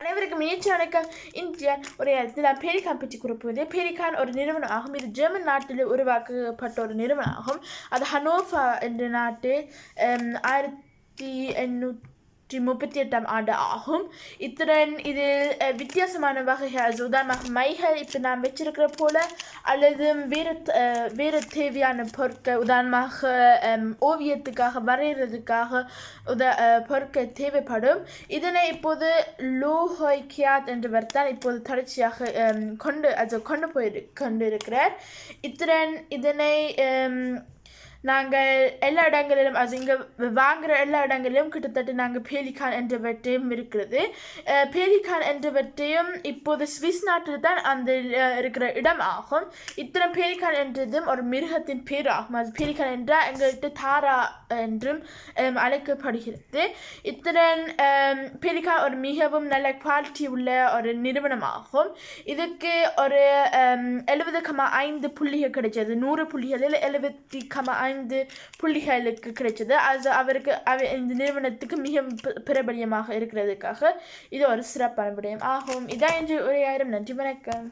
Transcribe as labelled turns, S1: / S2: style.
S1: அனைவருக்கும் முயற்சி வணக்கம். இந்தியா ஒரு இடத்துல பெலிகான் பற்றி குறிப்பிடுவது. பெலிகான் ஒரு நிறுவனம் ஆகும். இது ஜெர்மன் நாட்டில் உருவாக்கப்பட்ட ஒரு நிறுவனம் ஆகும். அது ஹனோவா என்ற நாட்டில் 1838 ஆண்டு ஆகும். இத்துடன் இதில் வித்தியாசமான வகைகள், உதாரணமாக மைகள் இப்போ நாம் வச்சிருக்கிற போல, அல்லது வேறு தேவையான பொருட்கள், உதாரணமாக ஓவியத்துக்காக வரைகிறதுக்காக பொருட்கள் தேவைப்படும். இதனை இப்போது லோஹோய்கியாத் என்றவர் தான் இப்போது தொடர்ச்சியாக கொண்டு இருக்கிறார். இத்துடன் இதனை நாங்கள் எல்லா இடங்களிலும், இங்கே வாங்குகிற எல்லா இடங்களிலும் கிட்டத்தட்ட நாங்கள் பெலிகான் என்றவற்றையும் இருக்கிறது. பெலிகான் என்றவற்றையும் இப்போது ஸ்விஸ் நாட்டில் தான் அந்த இருக்கிற இடம் ஆகும். இத்தனை பெலிகான் என்றதும் ஒரு மிருகத்தின் பேர் ஆகும். அது பெலிகான் என்றால் எங்கள்கிட்ட தாரா என்றும் அழைக்கப்படுகிறது. இத்துடன் பெலிகான் ஒரு மிகவும் நல்ல குவாலிட்டி உள்ள ஒரு நிறுவனம் ஆகும். இதுக்கு ஒரு 70,5 புள்ளிகள் கிடைச்சது. 100 புள்ளிகளில் 70,5 புள்ளிகளுக்கு கிடைச்சது. அது இந்த நிறுவனத்துக்கு மிக பிரபலியமாக இருக்கிறதுக்காக இது ஒரு சிறப்பான விடயம் ஆகும். இதான் இன்று உரையாயிரம். நன்றி, வணக்கம்.